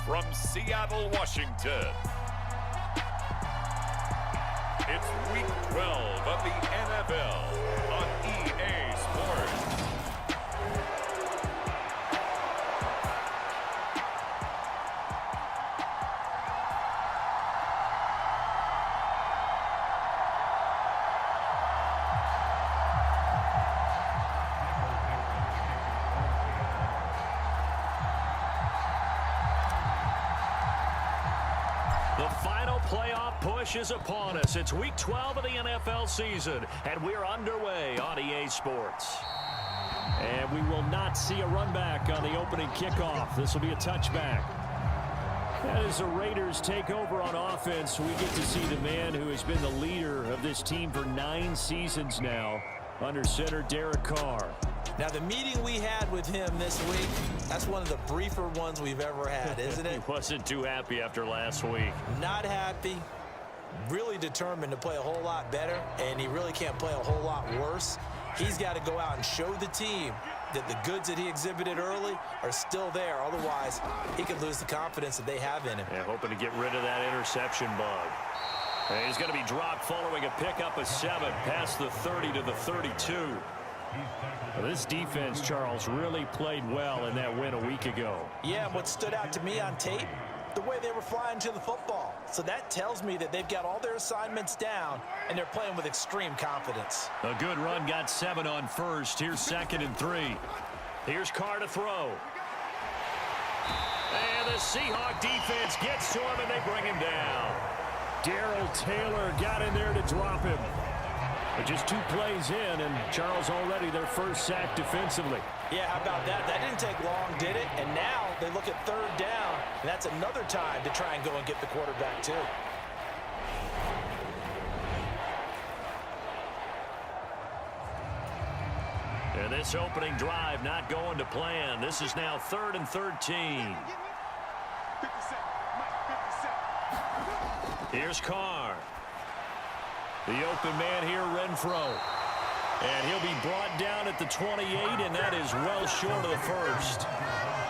from Seattle, Washington. It's Week 12 of the NFL on EA Sports. The final playoff push is upon us. It's Week 12 of the NFL season, and we're underway on EA Sports. And we will not see a run back on the opening kickoff. This will be a touchback. And as the Raiders take over on offense, we get to see the man who has been the leader of this team for 9 seasons now, under center Derek Carr. Now, the meeting we had with him this week, that's one of the briefer ones we've ever had, isn't it? He wasn't too happy after last week. Not happy. Really determined to play a whole lot better, and he really can't play a whole lot worse. He's got to go out and show the team that the goods that he exhibited early are still there. Otherwise, he could lose the confidence that they have in him. Yeah, hoping to get rid of that interception bug. And he's going to be dropped following a pickup of 7 past the 30 to the 32. Well, this defense, Charles, really played well in that win a week ago. Yeah, what stood out to me on tape, the way they were flying to the football. So that tells me that they've got all their assignments down, and they're playing with extreme confidence. A good run, got 7 on first. Here's 2nd and 3. Here's Carr to throw. And the Seahawks defense gets to him, and they bring him down. Darrell Taylor got in there to drop him. But just 2 plays in, and Charles already their first sack defensively. Yeah, how about that? That didn't take long, did it? And now they look at 3rd down, and that's another time to try and go and get the quarterback too. And this opening drive not going to plan. This is now 3rd and 13. Here's Carr. The open man here, Renfro. And he'll be brought down at the 28, and that is well short of the first.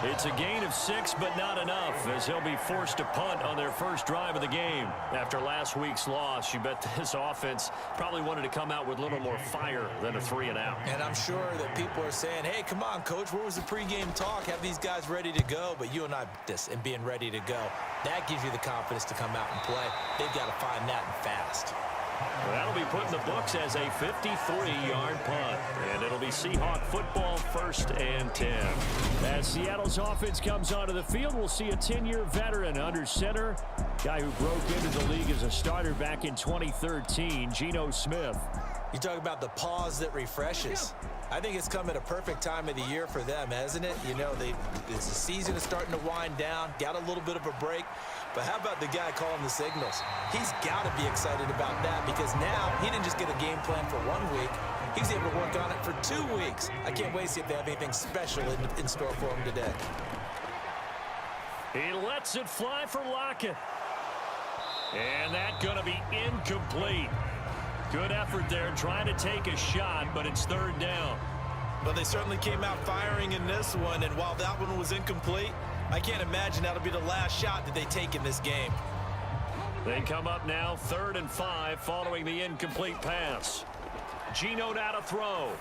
It's a gain of 6, but not enough, as he'll be forced to punt on their first drive of the game. After last week's loss, you bet this offense probably wanted to come out with a little more fire than a 3-and-out. And I'm sure that people are saying, hey, come on, Coach, where was the pregame talk? Have these guys ready to go? But you and I, this and being ready to go, that gives you the confidence to come out and play. They've got to find that and fast. Well, that'll be put in the books as a 53-yard punt. And it'll be Seahawk football, 1st and 10. As Seattle's offense comes onto the field, we'll see a 10-year veteran under center. Guy who broke into the league as a starter back in 2013, Geno Smith. You talk about the pause that refreshes. I think it's come at a perfect time of the year for them, hasn't it? You know, the season is starting to wind down, got a little bit of a break. But how about the guy calling the signals? He's got to be excited about that because now he didn't just get a game plan for 1 week. He's able to work on it for 2 weeks. I can't wait to see if they have anything special in store for him today. He lets it fly for Lockett. And that's going to be incomplete. Good effort there trying to take a shot, but it's 3rd down. But they certainly came out firing in this one, and while that one was incomplete, I can't imagine that'll be the last shot that they take in this game. They come up now 3rd and 5 following the incomplete pass. Geno now to throw.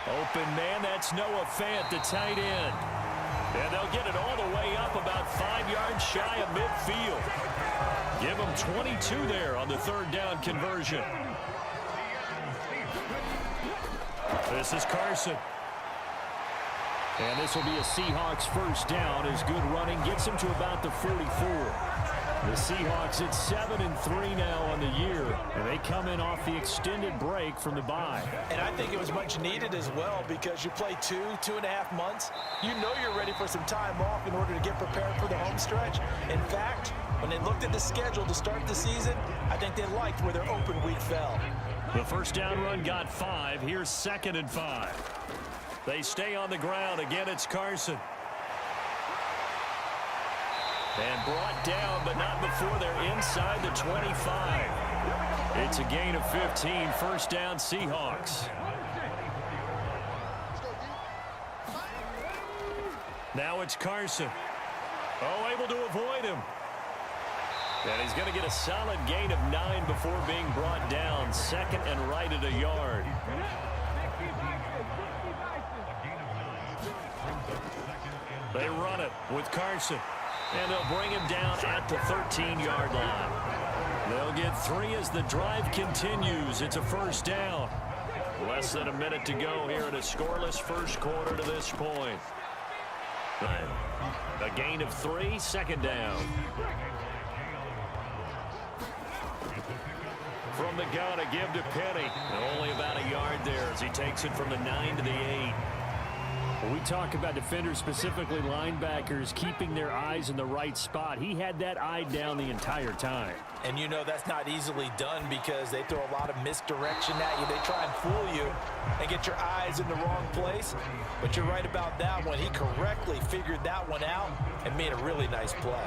Open man, that's Noah Fant, the tight end. And they'll get it all the way up about 5 yards shy of midfield. Give them 22 there on the 3rd down conversion. This is Carson. And this will be a Seahawks 1st down as good running gets them to about the 44. The Seahawks at 7-3 now on the year, and they come in off the extended break from the bye. And I think it was much needed as well because you play 2.5 months. You know you're ready for some time off in order to get prepared for the home stretch. In fact, when they looked at the schedule to start the season, I think they liked where their open week fell. The 1st down run got 5. Here's 2nd and 5. They stay on the ground. Again, it's Carson. And brought down, but not before they're inside the 25. It's a gain of 15. 1st down, Seahawks. Now it's Carson. Oh, able to avoid him. And he's going to get a solid gain of 9 before being brought down. Second and right at a yard. They run it with Carson. And they'll bring him down at the 13-yard line. They'll get 3 as the drive continues. It's a first down. Less than a minute to go here in a scoreless first quarter to this point. A gain of 3, second down. From the gun, a give to Penny. Only about a yard there as he takes it from the 9 to the 8. When we talk about defenders, specifically linebackers, keeping their eyes in the right spot, he had that eye down the entire time. And you know that's not easily done because they throw a lot of misdirection at you. They try and fool you and get your eyes in the wrong place. But you're right about that one. He correctly figured that one out and made a really nice play.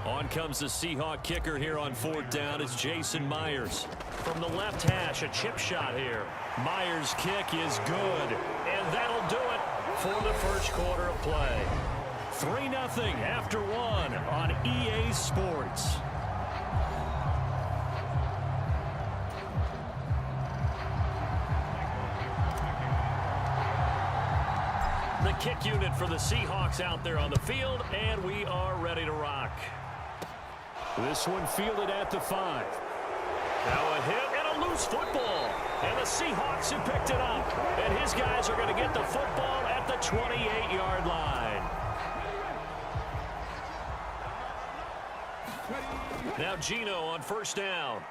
On comes the Seahawk kicker here on fourth down. It's Jason Myers. From the left hash, a chip shot here. Myers' kick is good, and that'll do it for the first quarter of play. 3-0 after 1 on EA Sports. The kick unit for the Seahawks out there on the field, and we are ready to rock. This one fielded at the 5. Now a hit and a loose football. And the Seahawks have picked it up. And his guys are going to get the football at the 28-yard line. Now Gino on first down.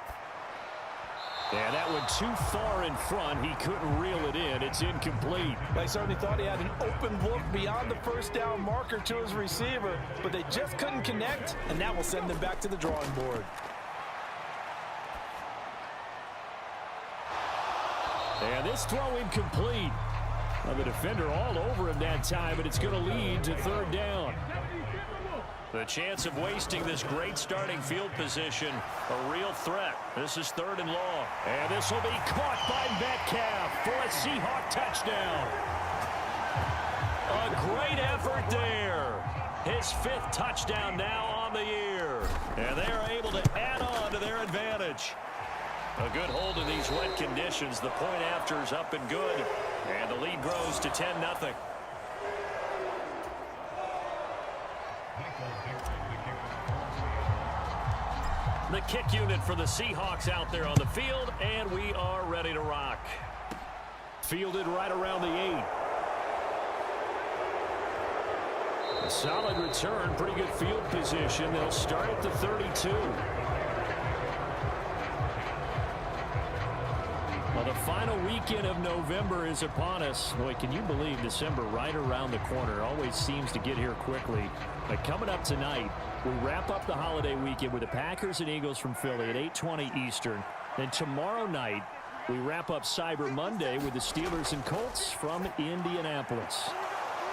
Yeah, that one too far in front. He couldn't reel it in. It's incomplete. They certainly thought he had an open look beyond the first down marker to his receiver, but they just couldn't connect, and that will send them back to the drawing board. And this throw incomplete. Well, the defender all over him that time, but it's going to lead to third down. The chance of wasting this great starting field position, a real threat. This is third and long. And this will be caught by Metcalf for a Seahawk touchdown. A great effort there. His 5th touchdown now on the year. And they're able to add on to their advantage. A good hold in these wet conditions. The point after is up and good. And the lead grows to 10-0. The kick unit for the Seahawks out there on the field, and we are ready to rock. Fielded right around the 8. A solid return, pretty good field position. They'll start at the 32. Well, the final weekend of November is upon us. Boy, can you believe December right around the corner? Always seems to get here quickly. But coming up tonight, we wrap up the holiday weekend with the Packers and Eagles from Philly at 8:20 Eastern. Then tomorrow night, we wrap up Cyber Monday with the Steelers and Colts from Indianapolis.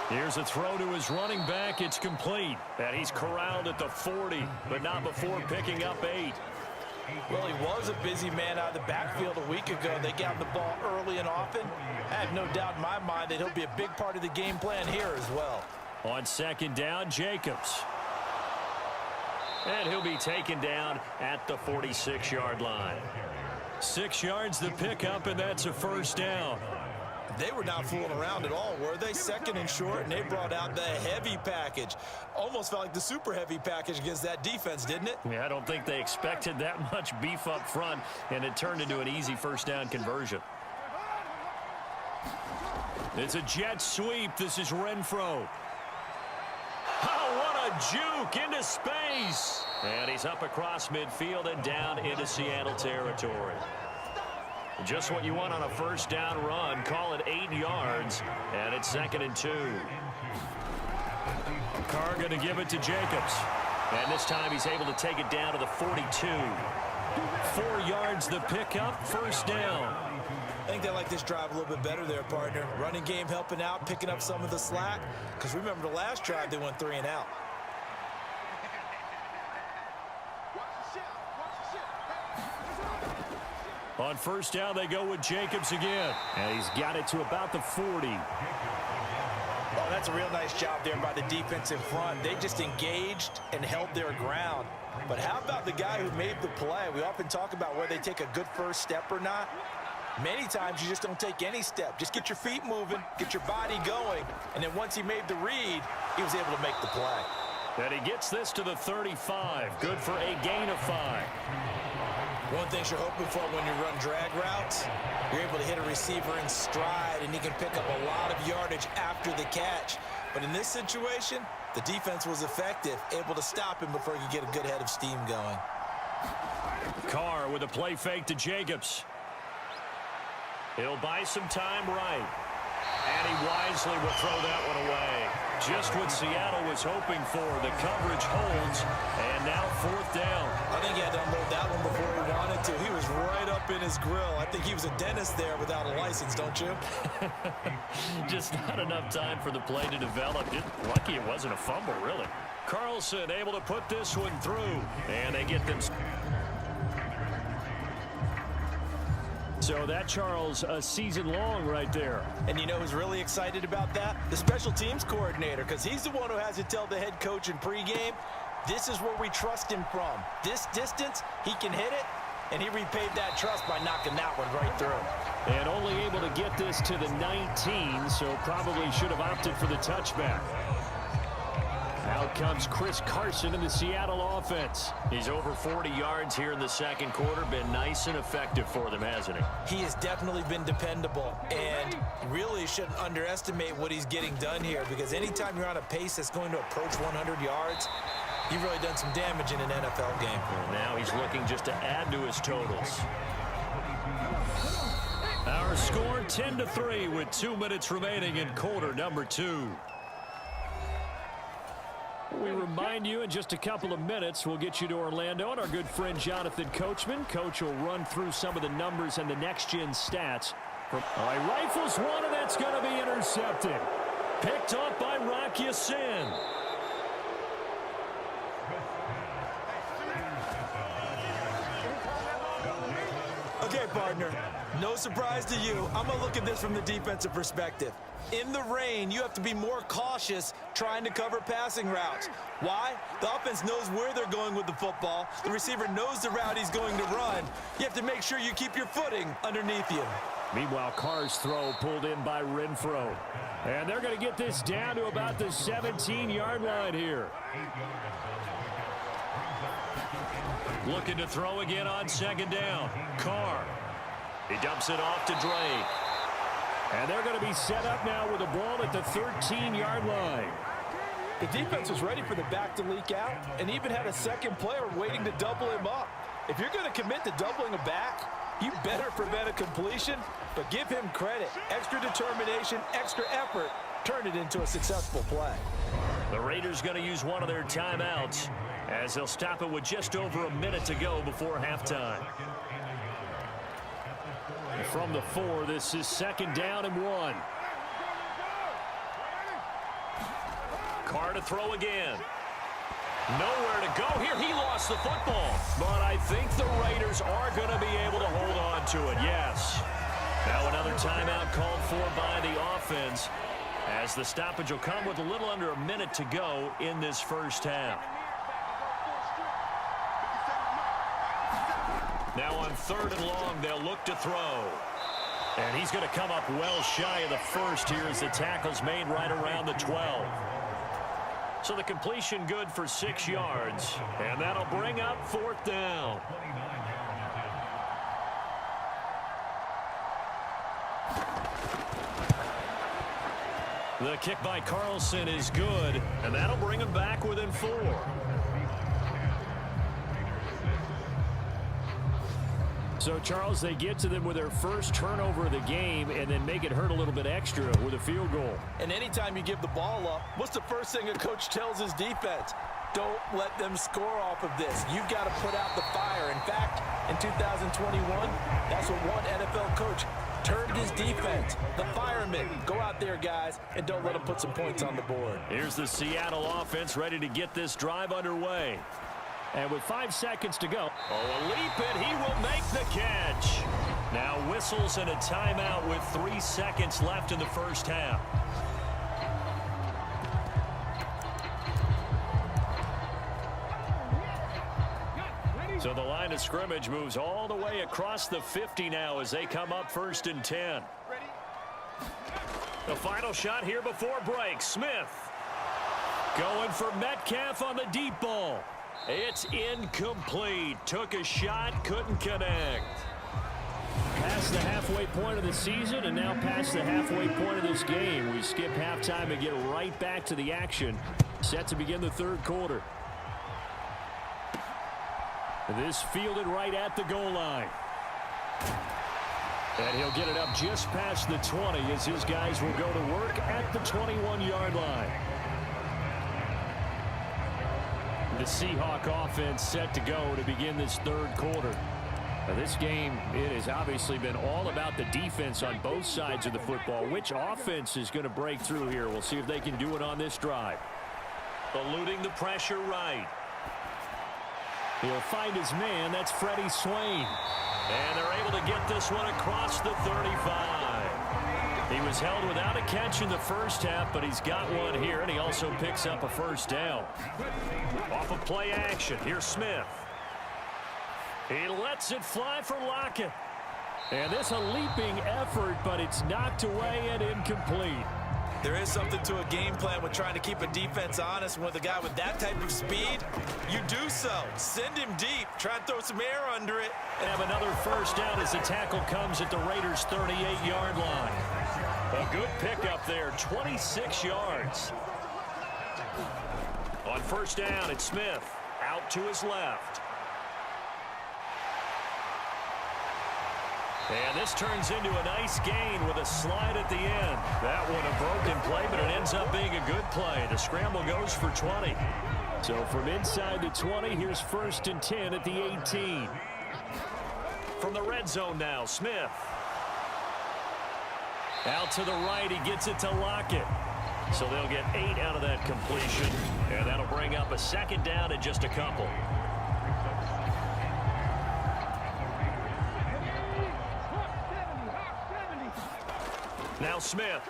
Here's a throw to his running back. It's complete. And he's corralled at the 40, but not before picking up 8. Well, he was a busy man out of the backfield a week ago. They got the ball early and often. I have no doubt in my mind that he'll be a big part of the game plan here as well. On second down, Jacobs. And he'll be taken down at the 46-yard line. 6 yards the pickup, and that's a first down. They were not fooling around at all, were they? Second and short, and they brought out the heavy package. Almost felt like the super heavy package against that defense, didn't it? Yeah, I don't think they expected that much beef up front, and it turned into an easy first down conversion. It's a jet sweep. This is Renfro. Oh, what a juke into space. And he's up across midfield and down into Seattle territory. Just what you want on a first down run. Call it 8 yards, and it's 2nd and 2. Carr going to give it to Jacobs. And this time he's able to take it down to the 42. 4 yards the pickup, first down. I think they like this drive a little bit better there, partner. Running game helping out, picking up some of the slack. Because remember the last drive they went 3 and out. On first down, they go with Jacobs again. And he's got it to about the 40. Oh, that's a real nice job there by the defense in front. They just engaged and held their ground. But how about the guy who made the play? We often talk about whether they take a good first step or not. Many times you just don't take any step. Just get your feet moving, get your body going, and then once he made the read, he was able to make the play. And he gets this to the 35. Good for a gain of 5. One thing you're hoping for when you run drag routes, you're able to hit a receiver in stride, and he can pick up a lot of yardage after the catch. But in this situation, the defense was effective, able to stop him before he could get a good head of steam going. Carr with a play fake to Jacobs. He'll buy some time right. And he wisely will throw that one away. Just what Seattle was hoping for. The coverage holds, and now 4th down. I think he had to unload that one before he wanted to. He was right up in his grill. I think he was a dentist there without a license, don't you? Just not enough time for the play to develop. Just lucky it wasn't a fumble, really. Carlson able to put this one through, and they get them. So that, Charles, a season long right there. And you know who's really excited about that? The special teams coordinator, because he's the one who has to tell the head coach in pregame, this is where we trust him from. This distance, he can hit it, and he repaid that trust by knocking that one right through. And only able to get this to the 19, so probably should have opted for the touchback. Out comes Chris Carson in the Seattle offense. He's over 40 yards here in the second quarter. Been nice and effective for them, hasn't he? He has definitely been dependable, and really shouldn't underestimate what he's getting done here, because anytime you're on a pace that's going to approach 100 yards, you've really done some damage in an NFL game. And now he's looking just to add to his totals. Our score 10-3 with 2 minutes remaining in quarter number 2. We remind you in just a couple of minutes, we'll get you to Orlando and our good friend Jonathan Coachman. Coach will run through some of the numbers and the next-gen stats. All right, rifles one, and that's going to be intercepted. Picked up by Rock Ya-Sin. Okay, partner, no surprise to you. I'm going to look at this from the defensive perspective. In the rain, you have to be more cautious trying to cover passing routes. Why? The offense knows where they're going with the football. The receiver knows the route he's going to run. You have to make sure you keep your footing underneath you. Meanwhile, Carr's throw pulled in by Renfro. And they're going to get this down to about the 17-yard line here. Looking to throw again on 2nd down. Carr. He dumps it off to Drake. And they're going to be set up now with a ball at the 13-yard line. The defense was ready for the back to leak out and even had a second player waiting to double him up. If you're going to commit to doubling a back, you better prevent a completion, but give him credit. Extra determination, extra effort, turn it into a successful play. The Raiders going to use one of their timeouts as they'll stop it with just over a minute to go before halftime. From the 4, this is 2nd down and 1. Carr to throw again. Nowhere to go here. He lost the football. But I think the Raiders are going to be able to hold on to it, yes. Now another timeout called for by the offense, as the stoppage will come with a little under a minute to go in this first half. Now on 3rd and long, they'll look to throw. And he's going to come up well shy of the first here as the tackle's made right around the 12. So the completion good for 6 yards. And that'll bring up 4th down. The kick by Carlson is good. And that'll bring him back within 4. So, Charles, they get to them with their first turnover of the game and then make it hurt a little bit extra with a field goal. And anytime you give the ball up, what's the first thing a coach tells his defense? Don't let them score off of this. You've got to put out the fire. In fact, in 2021, that's what one NFL coach turned his defense. The firemen. Go out there, guys, and don't let them put some points on the board. Here's the Seattle offense ready to get this drive underway. And with 5 seconds to go. Oh, a leap, and he will make the catch. Now whistles and a timeout with 3 seconds left in the first half. So the line of scrimmage moves all the way across the 50 now as they come up 1st and 10. The final shot here before break. Smith going for Metcalf on the deep ball. It's incomplete. Took a shot, couldn't connect. Past the halfway point of the season and now past the halfway point of this game. We skip halftime and get right back to the action. Set to begin the third quarter. This fielded right at the goal line. And he'll get it up just past the 20 as his guys will go to work at the 21-yard line. The Seahawk offense set to go to begin this third quarter. Now this game, it has obviously been all about the defense on both sides of the football. Which offense is going to break through here? We'll see if they can do it on this drive. Eluding the pressure right. He'll find his man. That's Freddie Swain. And they're able to get this one across the 35. He was held without a catch in the first half, but he's got one here, and he also picks up a first down. Off of play action, here's Smith. He lets it fly for Lockett. And this a leaping effort, but it's knocked away and incomplete. There is something to a game plan with trying to keep a defense honest. With a guy with that type of speed, you do so. Send him deep. Try and throw some air under it. And have another first down as the tackle comes at the Raiders' 38-yard line. A good pickup there, 26 yards. On first down, it's Smith. Out to his left. And this turns into a nice gain with a slide at the end. That one a broken play, but it ends up being a good play. The scramble goes for 20. So from inside the 20, here's 1st and 10 at the 18. From the red zone now, Smith. Out to the right, he gets it to Lockett. So they'll get 8 out of that completion, and that'll bring up a second down in just a couple. Now Smith.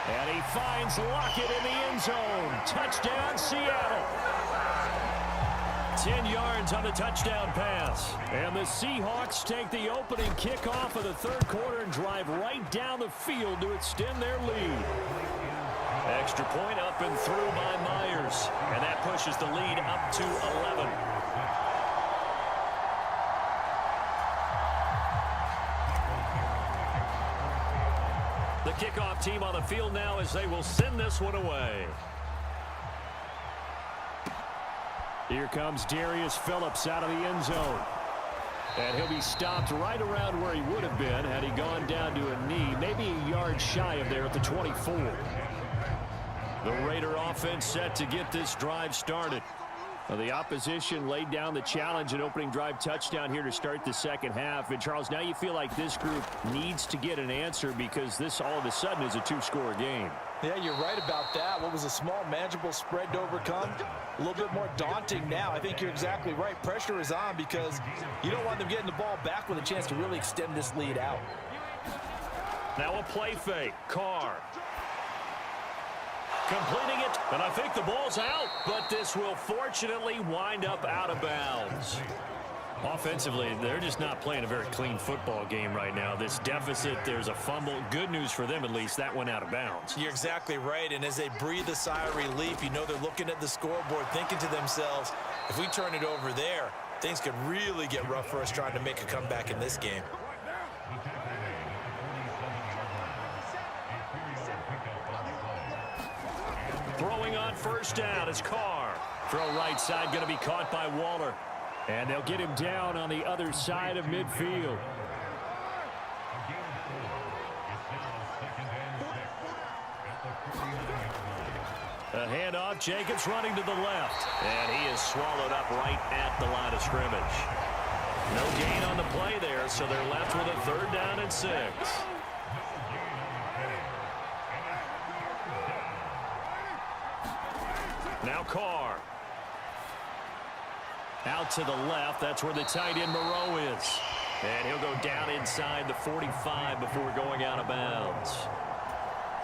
And he finds Lockett in the end zone. Touchdown, Seattle. 10 yards on the touchdown pass. And the Seahawks take the opening kickoff of the third quarter and drive right down the field to extend their lead. Extra point up and through by Myers. And that pushes the lead up to 11. The kickoff team on the field now as they will send this one away. Here comes Darius Phillips out of the end zone. And he'll be stopped right around where he would have been had he gone down to a knee, maybe a yard shy of there at the 24. The Raider offense set to get this drive started. Well, the opposition laid down the challenge and opening drive touchdown here to start the second half. And, Charles, now you feel like this group needs to get an answer because this all of a sudden is a two-score game. Yeah, you're right about that. What was a small, manageable spread to overcome? A little bit more daunting now. I think you're exactly right. Pressure is on because you don't want them getting the ball back with a chance to really extend this lead out. Now a play fake. Carr. Completing it, and I think the ball's out, but this will fortunately wind up out of bounds. Offensively, they're just not playing a very clean football game right now. This deficit, there's a fumble. Good news for them, at least. That went out of bounds. You're exactly right, and as they breathe a sigh of relief, you know they're looking at the scoreboard, thinking to themselves, if we turn it over there, things could really get rough for us trying to make a comeback in this game. Throwing on first down is Carr. Throw right side going to be caught by Waller. And they'll get him down on the other side of midfield. A handoff, Jacobs running to the left. And he is swallowed up right at the line of scrimmage. No gain on the play there, so they're left with a third down and 6. Now Carr. Out to the left. That's where the tight end Moreau is. And he'll go down inside the 45 before going out of bounds.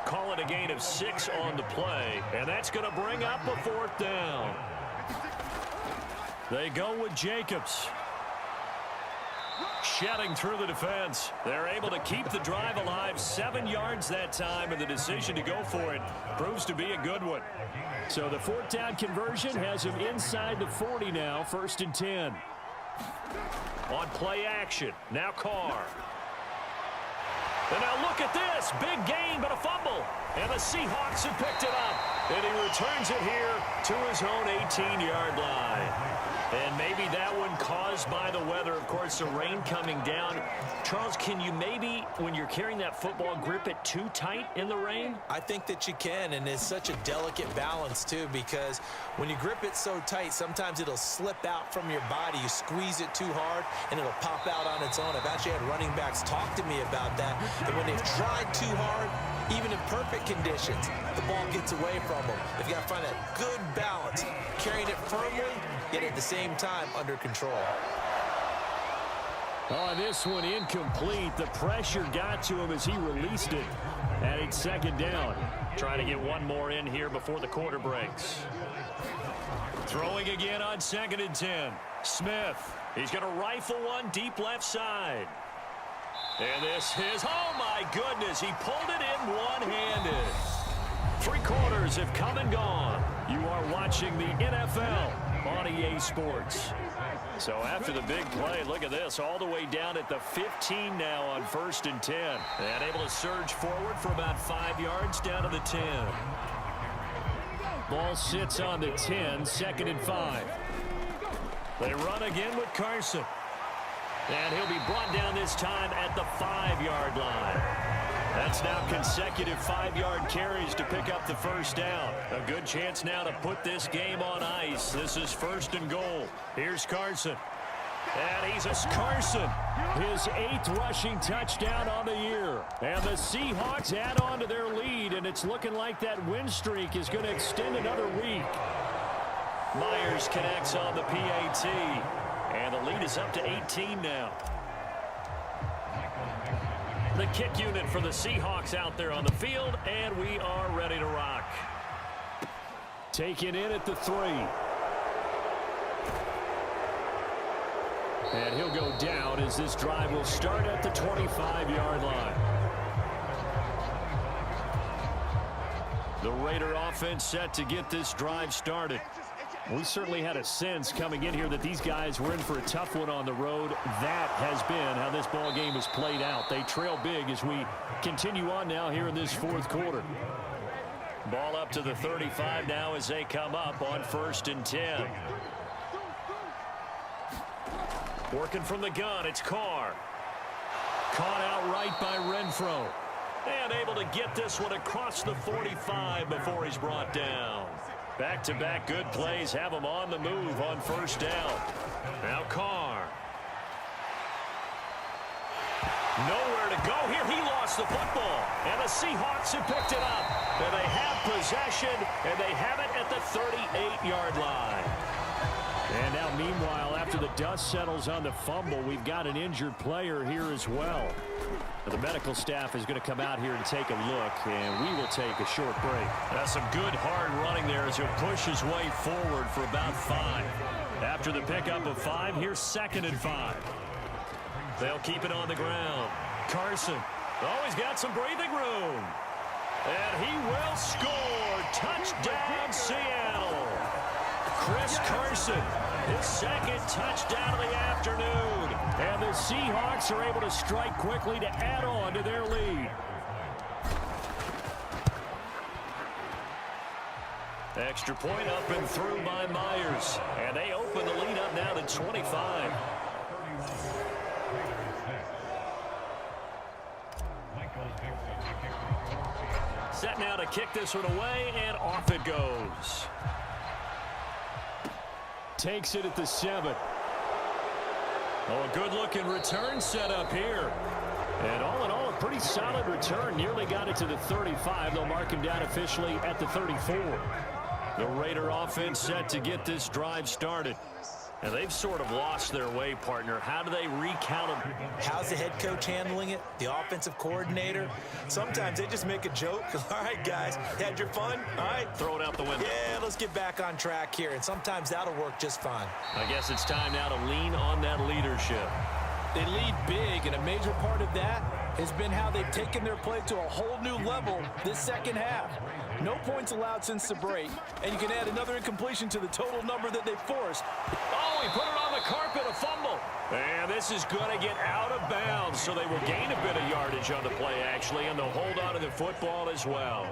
Call it a gain of 6 on the play. And that's going to bring up a 4th down. They go with Jacobs. Shedding through the defense. They're able to keep the drive alive. 7 yards that time, and the decision to go for it proves to be a good one. So the 4th down conversion has him inside the 40 now, 1st and 10. On play action, now Carr. And now look at this. Big gain, but a fumble. And the Seahawks have picked it up. And he returns it here to his own 18-yard line. And maybe that one caused by the weather. Of course, the rain coming down. Charles, can you maybe, when you're carrying that football, grip it too tight in the rain? I think that you can, and it's such a delicate balance, too, because when you grip it so tight, sometimes it'll slip out from your body. You squeeze it too hard, and it'll pop out on its own. I've actually had running backs talk to me about that. And when they've tried too hard, even in perfect conditions, the ball gets away from them. They've got to find that good balance, carrying it firmly, yet at the same time under control. Oh, this one incomplete. The pressure got to him as he released it. And it's 2nd down. Trying to get one more in here before the quarter breaks. Throwing again on 2nd and 10. Smith. He's going to rifle one deep left side. And this is, oh my goodness, he pulled it in one-handed. 3 quarters have come and gone. You are watching the NFL on EA Sports. So after the big play, look at this, all the way down at the 15 now on 1st and 10. And able to surge forward for about 5 yards down to the 10. Ball sits on the 10, 2nd and 5. They run again with Carson. And he'll be brought down this time at the 5-yard line. That's now consecutive 5-yard carries to pick up the 1st down. A good chance now to put this game on ice. This is 1st and goal. Here's Carson. And he's a Carson. His 8th rushing touchdown on the year. And the Seahawks add on to their lead, and it's looking like that win streak is going to extend another week. Myers connects on the PAT. And the lead is up to 18 now. The kick unit for the Seahawks out there on the field, and we are ready to rock. Taken in at the 3. And he'll go down as this drive will start at the 25-yard line. The Raider offense set to get this drive started. We certainly had a sense coming in here that these guys were in for a tough one on the road. That has been how this ball game has played out. They trail big as we continue on now here in this 4th quarter. Ball up to the 35 now as they come up on 1st and 10. Working from the gun, it's Carr. Caught out right by Renfro. And able to get this one across the 45 before he's brought down. Back-to-back good plays have him on the move on 1st down. Now Carr. Nowhere to go here. He lost the football. And the Seahawks have picked it up. And they have possession, and they have it at the 38-yard line. And now, meanwhile, after the dust settles on the fumble, we've got an injured player here as well. The medical staff is going to come out here and take a look, and we will take a short break. That's some good hard running there as he'll push his way forward for about 5. After the pickup of 5, here's 2nd and 5. They'll keep it on the ground. Carson. Oh, he's got some breathing room. And he will score. Touchdown, Seattle. Chris Carson, his 2nd touchdown of the afternoon. And the Seahawks are able to strike quickly to add on to their lead. Extra point up and through by Myers. And they open the lead up now to 25. Set now to kick this one away, and off it goes. Takes it at the 7. Oh, a good-looking return set up here. And all in all, a pretty solid return. Nearly got it to the 35. They'll mark him down officially at the 34. The Raider offense set to get this drive started. And they've sort of lost their way, partner. How do they recount them? How's the head coach handling it? The offensive coordinator? Sometimes they just make a joke. All right, guys, had your fun? All right. Throw it out the window. Yeah, let's get back on track here. And sometimes that'll work just fine. I guess it's time now to lean on that leadership. They lead big, and a major part of that has been how they've taken their play to a whole new level this second half. No points allowed since the break, and you can add another incompletion to the total number that they forced. Oh, he put it on the carpet, a fumble. And this is going to get out of bounds, so they will gain a bit of yardage on the play, actually, and they'll hold on to the football as well.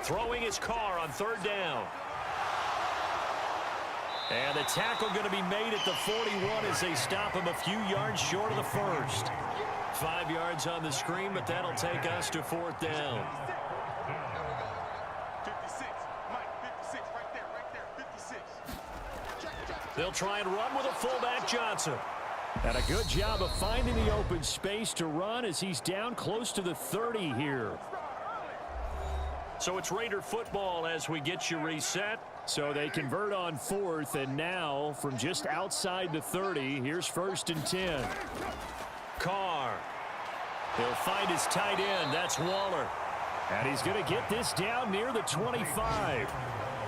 Throwing his car on third down. And the tackle going to be made at the 41 as they stop him a few yards short of the first. 5 yards on the screen, but that'll take us to fourth down. 56, Mike, 56, right there, 56. They'll try and run with a fullback, Johnson. And a good job of finding the open space to run as he's down close to the 30 here. So it's Raider football as we get you reset. So they convert on fourth, and now from just outside the 30, here's 1st and 10. Carr. He'll find his tight end. That's Waller. And he's going to get this down near the 25.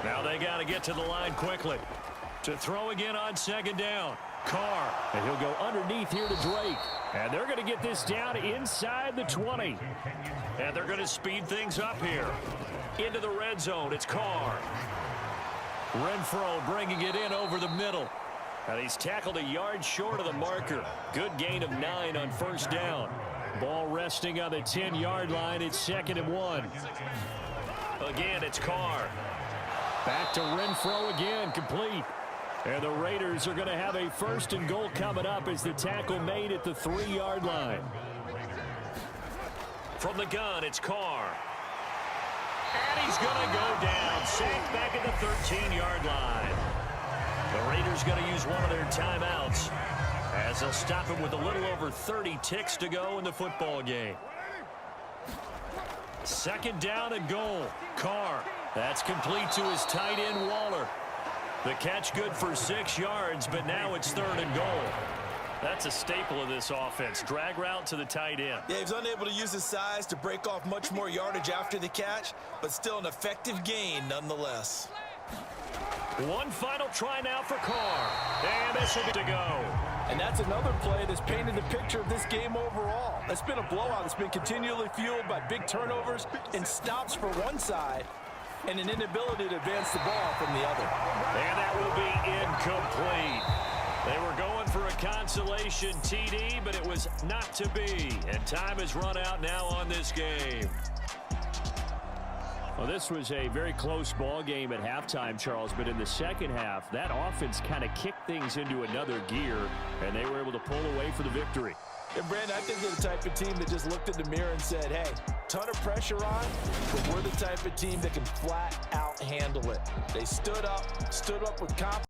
Now they got to get to the line quickly. To throw again on second down. Carr. And he'll go underneath here to Drake. And they're going to get this down inside the 20. And they're going to speed things up here. Into the red zone. It's Carr. Renfro bringing it in over the middle. And he's tackled a yard short of the marker. Good gain of 9 on first down. Ball resting on the 10-yard line. It's 2nd and 1. Again, it's Carr. Back to Renfro again, complete. And the Raiders are going to have a 1st and goal coming up as the tackle made at the 3-yard line. From the gun, it's Carr. And he's going to go down. Sacked back at the 13-yard line. The Raiders going to use one of their timeouts as they'll stop him with a little over 30 ticks to go in the football game. 2nd down and goal. Carr. That's complete to his tight end, Waller. The catch good for 6 yards, but now it's 3rd and goal. That's a staple of this offense. Drag route to the tight end. Yeah, he's unable to use his size to break off much more yardage after the catch, but still an effective gain nonetheless. One final try now for Carr. And this will be to go. And that's another play that's painted the picture of this game overall. It's been a blowout. It's been continually fueled by big turnovers and stops for one side and an inability to advance the ball from the other. And that will be incomplete. They were going for a consolation TD, but it was not to be. And time has run out now on this game. Well, this was a very close ball game at halftime, Charles, but in the second half, that offense kind of kicked things into another gear, and they were able to pull away for the victory. And, Brandon, I think they're the type of team that just looked in the mirror and said, hey, ton of pressure on, but we're the type of team that can flat out handle it. They stood up with confidence.